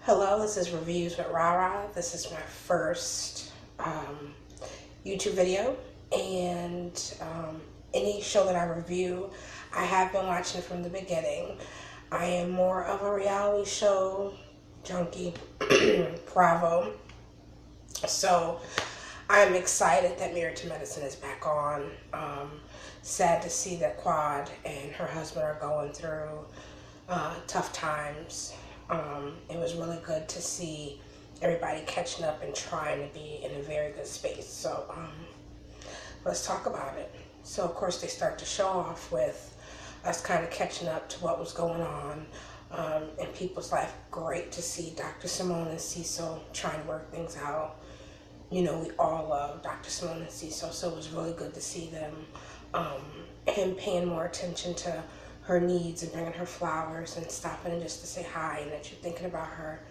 Hello, this is Reviews with Rara. This is my first YouTube video, and any show that I review, I have been watching from the beginning. I am more of a reality show junkie, Bravo. So I'm excited that Married to Medicine is back on. Sad to see that Quad and her husband are going through tough times. It was really good to see everybody catching up and trying to be in a very good space. So let's talk about it. So of course they start the show off with us kind of catching up to what was going on in people's life. Great to see Dr. Simone and Cecil trying to work things out. You know, we all love Dr. Simone and Cecil, so it was really good to see them, him paying more attention to her needs and bringing her flowers and stopping and just to say hi and that you're thinking about her.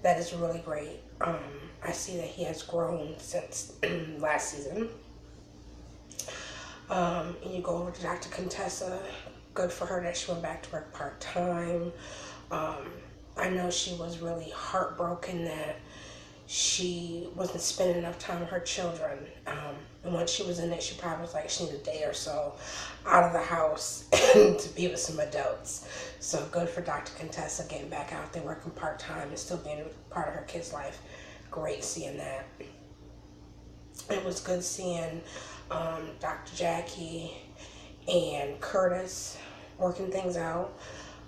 That is really great. I see that he has grown since last season. And you go over to Dr. Contessa. Good for her that she went back to work part-time. I know she was really heartbroken that she wasn't spending enough time with her children. And once she was in it, she probably was like, she needed a day or so out of the house to be with some adults. So good for Dr. Contessa getting back out there working part-time and still being a part of her kid's life. Great seeing that. It was good seeing Dr. Jackie and Curtis working things out.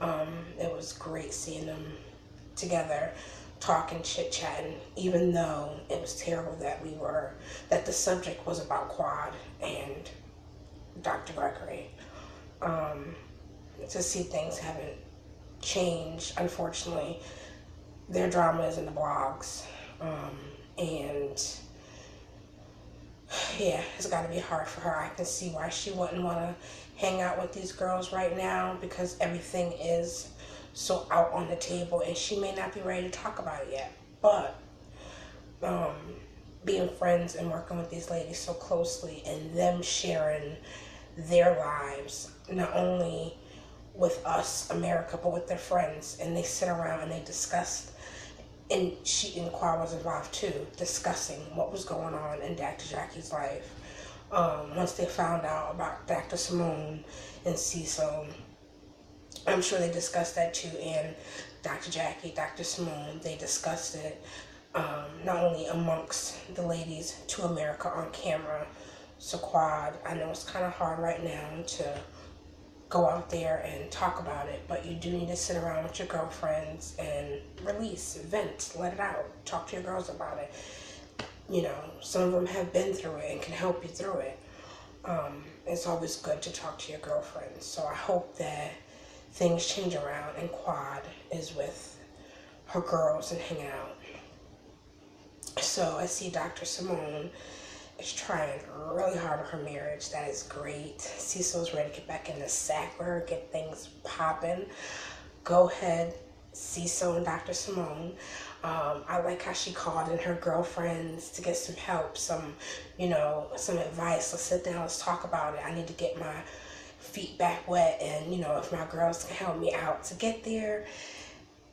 It was great seeing them together, talking, chit-chatting, even though it was terrible that the subject was about Quad and Dr. Gregory. To see things haven't changed, unfortunately. Their drama is in the blogs. And yeah, it's got to be hard for her. I can see why she wouldn't want to hang out with these girls right now, because everything is so out on the table and she may not be ready to talk about it yet. But being friends and working with these ladies so closely and them sharing their lives, not only with us, America, but with their friends, and they sit around and they discussed, and Quad was involved too, discussing what was going on in Dr. Jackie's life. Once they found out about Dr. Simone and Cecil, I'm sure they discussed that too, and Dr. Jackie, Dr. Simone, they discussed it, not only amongst the ladies to America on camera. So Quad, I know it's kind of hard right now to go out there and talk about it, but you do need to sit around with your girlfriends and release, vent, let it out, talk to your girls about it. You know, some of them have been through it and can help you through it. It's always good to talk to your girlfriends. So I hope that things change around and Quad is with her girls and hanging out. So I see Dr. Simone is trying really hard on her marriage. That is great. Cecil's ready to get back in the sack with her, get things popping. Go ahead, Cecil and Dr. Simone. I like how she called in her girlfriends to get some help, some advice. Let's sit down, let's talk about it. I need to get my feet back wet, and if my girls can help me out to get there,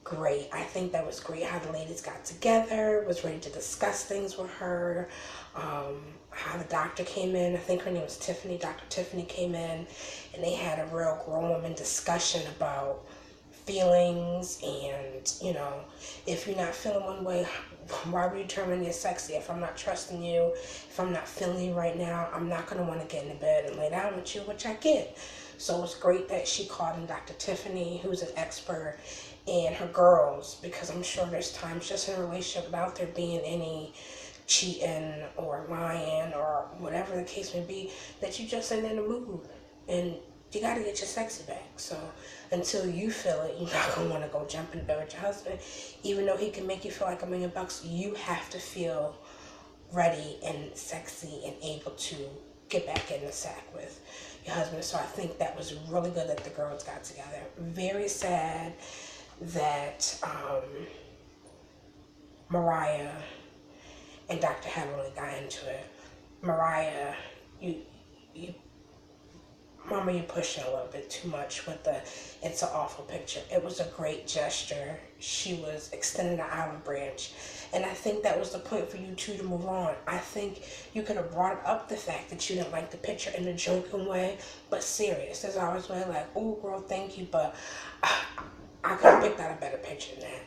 great. I think that was great how the ladies got together, was ready to discuss things with her. How the doctor came in, I think her name was Tiffany, Dr. Tiffany came in, and they had a real grown woman discussion about feelings, and if you're not feeling one way, why were you telling me you're sexy? If I'm not trusting you, if I'm not feeling you right now, I'm not going to want to get in bed and lay down with you, which I get. So it's great that she called in Dr. Tiffany, who's an expert, and her girls, because I'm sure there's times just in a relationship without there being any cheating or lying or whatever the case may be, that you just ain't in the mood, and you got to get your sexy back. So until you feel it, you're not going to want to go jump in bed with your husband. Even though he can make you feel like $1 million, you have to feel ready and sexy and able to get back in the sack with your husband. So I think that was really good that the girls got together. Very sad that Mariah and Dr. haven't really got into it. Mariah, Mama, you're pushing a little bit too much with the "it's an awful picture." It was a great gesture, she was extending the olive branch. And I think that was the point for you two to move on. I think you could have brought up the fact that you didn't like the picture in a joking way, but serious. There's always way like, oh girl, thank you, but I could have picked out a better picture than that.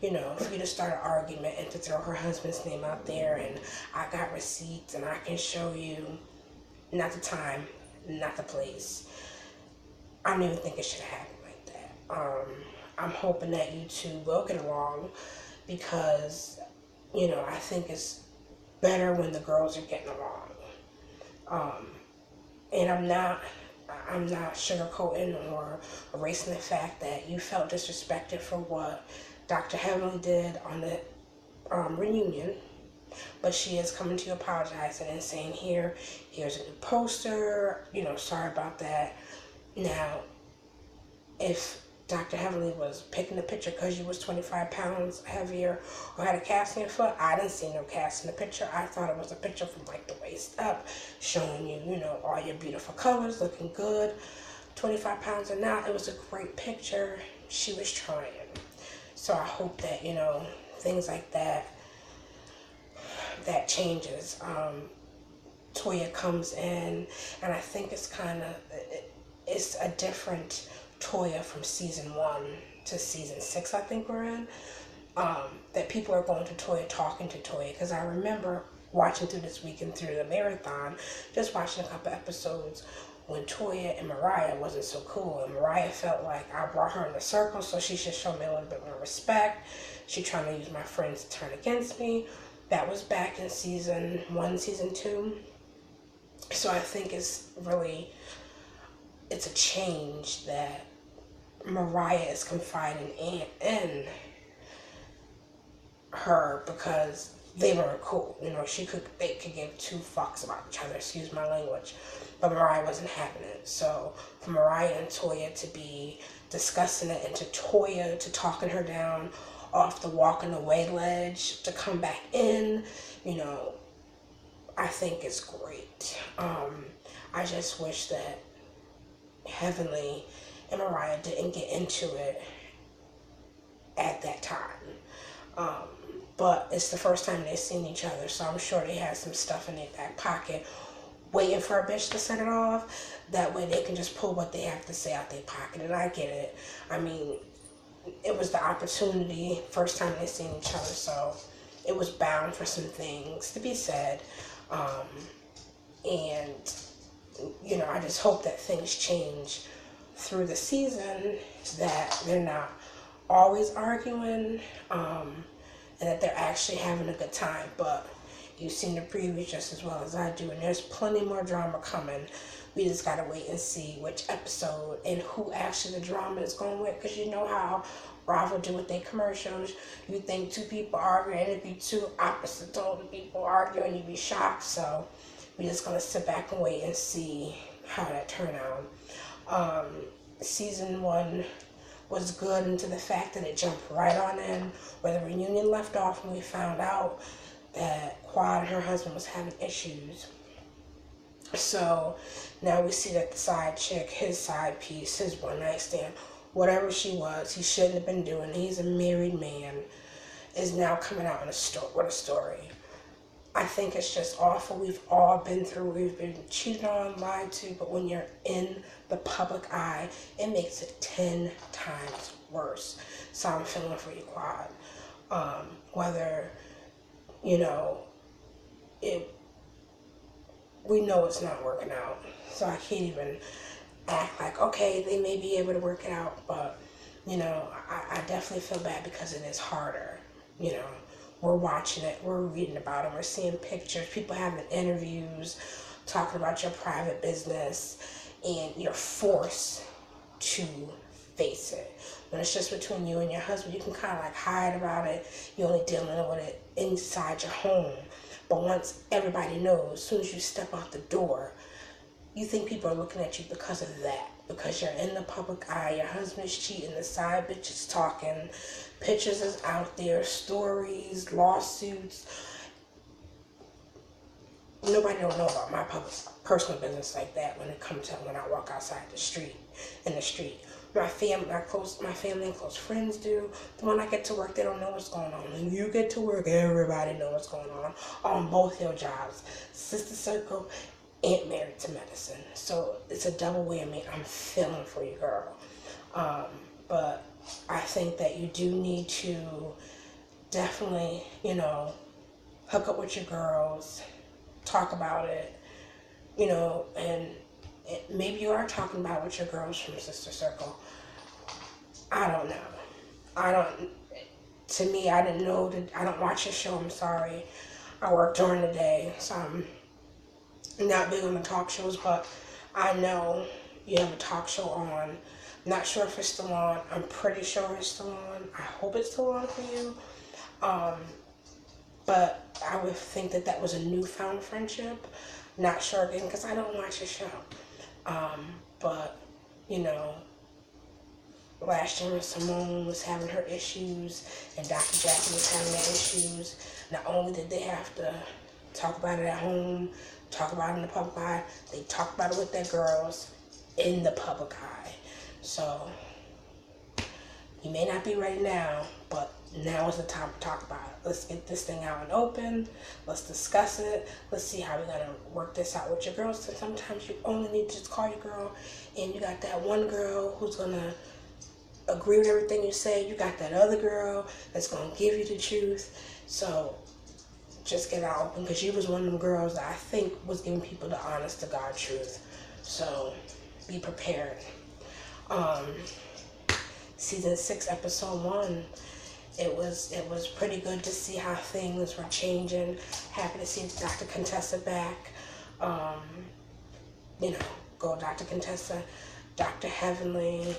You know, for you to start an argument and to throw her husband's name out there, and I got receipts and I can show you, not the time, not the place. I don't even think it should have happened like that. I'm hoping that you two will get along, because, you know, I think it's better when the girls are getting along. And I'm not sugarcoating or erasing the fact that you felt disrespected for what Dr. Heavenly did on the reunion, but she is coming to you apologizing and saying, here's a new poster, you know, sorry about that. Now, if Dr. Heavenly was picking the picture because you was 25 pounds heavier or had a cast in your foot, I didn't see no cast in the picture. I thought it was a picture from like the waist up, showing you, you know, all your beautiful colors, looking good. 25 pounds or not, it was a great picture. She was trying. So I hope that, you know, things like that changes. Toya comes in, and I think it's a different Toya from season 1 to season 6, I think we're in. That people are going to Toya, talking to Toya, because I remember watching through this weekend through the marathon, just watching a couple episodes when Toya and Mariah wasn't so cool, and Mariah felt like I brought her in the circle, so she should show me a little bit more respect. She trying to use my friends to turn against me. That was back in season 1, season 2. So I think it's a change that Mariah is confiding in her, because they weren't cool. You know, they could give two fucks about each other, excuse my language. But Mariah wasn't having it. So for Mariah and Toya to be discussing it, and to Toya to talking her down off the walking away ledge to come back in, you know, I think it's great. I just wish that Heavenly and Mariah didn't get into it at that time. But it's the first time they've seen each other, so I'm sure they had some stuff in their back pocket waiting for a bitch to set it off. That way they can just pull what they have to say out their pocket, and I get it. I mean, it was the opportunity, first time they seen each other, so it was bound for some things to be said. And, you know, I just hope that things change through the season, that they're not always arguing, and that they're actually having a good time. But you've seen the previews just as well as I do, and there's plenty more drama coming. We just gotta wait and see which episode and who actually the drama is going with, because you know how Bravo do with their commercials. You think two people arguing, and it'd be two opposite total people arguing, you'd be shocked. So we're just gonna sit back and wait and see how that turn out. Season 1 was good into the fact that it jumped right on in where the reunion left off, when we found out that Quad and her husband was having issues. So now we see that the side chick, his side piece, his one night stand, whatever she was, he shouldn't have been doing, he's a married man, is now coming out with a story. I think it's just awful. We've all been through, we've been cheated on, lied to, but when you're in the public eye, it makes it 10 times worse. So I'm feeling for you, Quad. Whether, you know, we know it's not working out. So I can't even act like, okay, they may be able to work it out, but, you know, I definitely feel bad because it is harder, you know. We're watching it, we're reading about it, we're seeing pictures, people having interviews, talking about your private business, and you're forced to face it. When it's just between you and your husband, you can kind of like hide about it. You're only dealing with it inside your home. But once everybody knows, as soon as you step out the door, you think people are looking at you because of that. Because you're in the public eye, your husband's cheating, the side bitch is talking, pictures is out there, stories, lawsuits. Nobody don't know about my personal business like that when it comes to when I walk outside in the street. my family and close friends do. But when I get to work, they don't know what's going on. When you get to work, everybody knows what's going on both your jobs. Sister Circle and Married to Medicine. So it's a double whammy. I'm feeling for you, girl. But I think that you do need to definitely, hook up with your girls, talk about it, and maybe you are talking about with your girls from Sister Circle. I don't know. To me, I didn't know that. I don't watch your show, I'm sorry. I work during the day, so I'm not big on the talk shows, but I know you have a talk show on. Not sure if it's still on. I'm pretty sure it's still on. I hope it's still on for you. But I would think that was a newfound friendship. Not sure again, because I don't watch your show. But, last year when Simone was having her issues and Dr. Jackie was having their issues, not only did they have to talk about it at home, talk about it in the public eye, they talked about it with their girls in the public eye. So, you may not be ready now, but now is the time to talk about it. Let's get this thing out and open. Let's discuss it. Let's see how we're going to work this out with your girls. So sometimes you only need to just call your girl, and you got that one girl who's going to agree with everything you say. You got that other girl that's going to give you the truth. So just get out open, because you was one of them girls that I think was giving people the honest to God truth. So be prepared. Season 6, episode 1. It was pretty good to see how things were changing. Happy to see Dr. Contessa back. Go Dr. Contessa, Dr. Heavenly.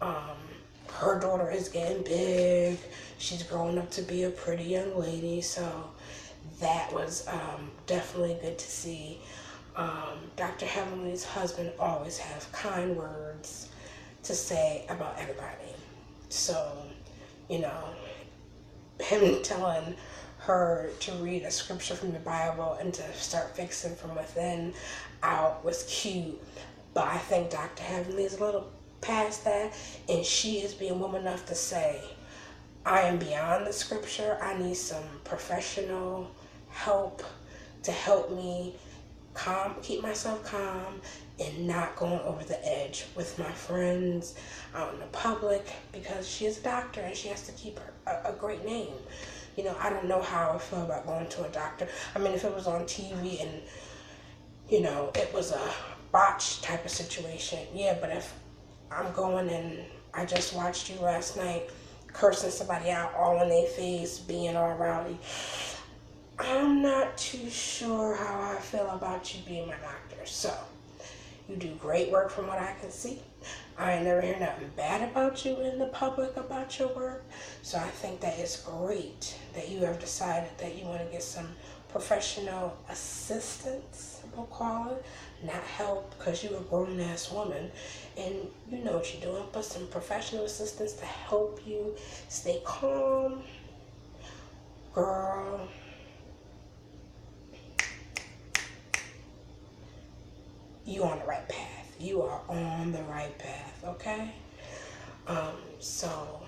Her daughter is getting big. She's growing up to be a pretty young lady. So that was definitely good to see. Dr. Heavenly's husband always have kind words to say about everybody. So, him telling her to read a scripture from the Bible and to start fixing from within out was cute. But I think Dr. Heavenly is a little past that, and she is being woman enough to say, I am beyond the scripture. I need some professional help to help me keep myself calm and not going over the edge with my friends out in the public, because she is a doctor and she has to keep a great name. I don't know how I feel about going to a doctor. I mean, if it was on TV and, it was a botch type of situation, yeah, but if I'm going and I just watched you last night cursing somebody out all in their face, being all rowdy, I'm not too sure how I feel about you being my doctor. So, you do great work from what I can see. I ain't never hear nothing bad about you in the public about your work. So I think that it's great that you have decided that you want to get some professional assistance, we'll call it. Not help, because you're a grown-ass woman and you know what you're doing, but some professional assistance to help you stay calm. Girl, you on the right path. You are on the right path, okay? So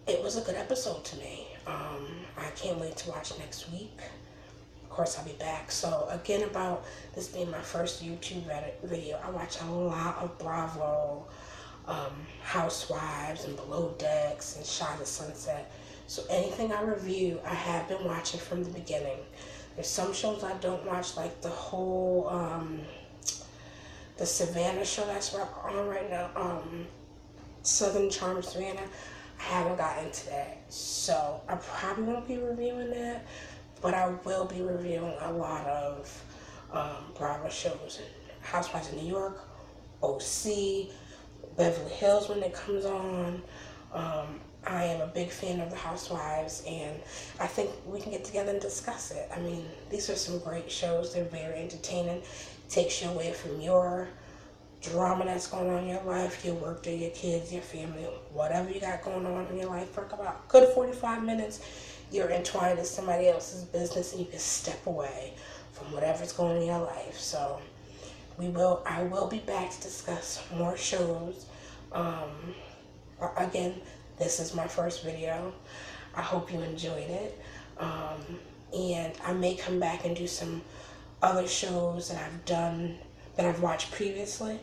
it was a good episode to me. I can't wait to watch next week. Of course, I'll be back. So again, about this being my first YouTube video, I watch a lot of Bravo, Housewives, and Below Decks, and Shot of Sunset. So anything I review, I have been watching from the beginning. There's some shows I don't watch, like the whole, the Savannah show that's on right now, Southern Charm Savannah. I haven't gotten into that. So I probably won't be reviewing that, but I will be reviewing a lot of Bravo shows. Housewives of New York, OC, Beverly Hills when it comes on. I am a big fan of the Housewives, and I think we can get together and discuss it. I mean, these are some great shows. They're very entertaining. Takes you away from your drama that's going on in your life, your work, or your kids, your family, whatever you got going on in your life. For about a good 45 minutes, you're entwined in somebody else's business, and you can step away from whatever's going on in your life. So I will be back to discuss more shows, Again, this is my first video. I hope you enjoyed it. And I may come back and do some other shows that I've done, that I've watched previously,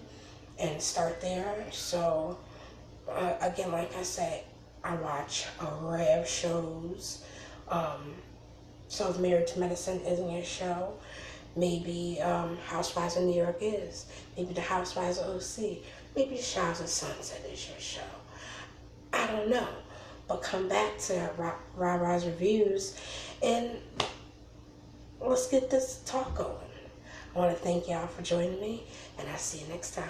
and start there. So, again, like I said, I watch a array of shows. So if Married to Medicine isn't your show, maybe Housewives of New York is. Maybe the Housewives of OC. Maybe Showers of Sunset is your show. I don't know. But come back to Ra-Ra's Reviews and let's get this talk going. I want to thank y'all for joining me, and I'll see you next time.